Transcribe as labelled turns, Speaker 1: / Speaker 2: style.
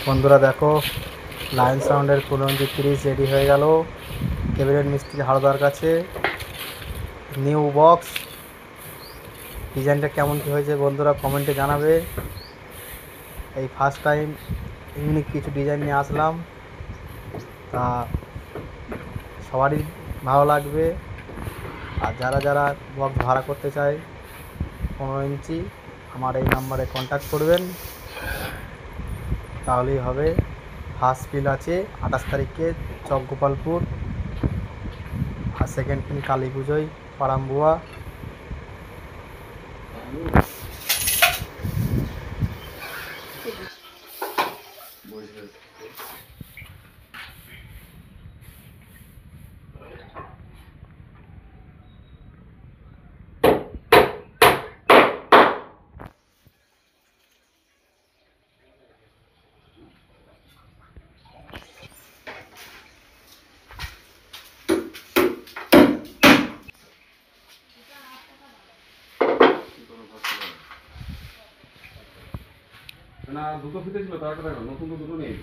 Speaker 1: বন্ধুরা দেখো, লায়ন সাউন্ডের 1530 রেডি হয়ে গেল ক্যাবিনেট মিস্ত্রি হালদার কাছে। নিউ বক্স ডিজাইনটা কেমন কী হয়েছে বন্ধুরা কমেন্টে জানাবে। এই ফার্স্ট টাইম ইউনিক কিছু ডিজাইন নিয়ে আসলাম, তা সবারই ভালো লাগবে। আর যারা যারা বক্স ভাড়া করতে চায় 15 ইঞ্চি আমার এই নাম্বারে কন্ট্যাক্ট করবেন, তাহলেই হবে। ফার্স্ট ফিল আছে 28 তারিখে চকগোপালপুর, আর সেকেন্ড ফিল কালী পুজোয় পারাম্বুয়া।
Speaker 2: না, দুটো ফিতে ছিল, তার একটা দেখো, নতুন তো দুটো নেই।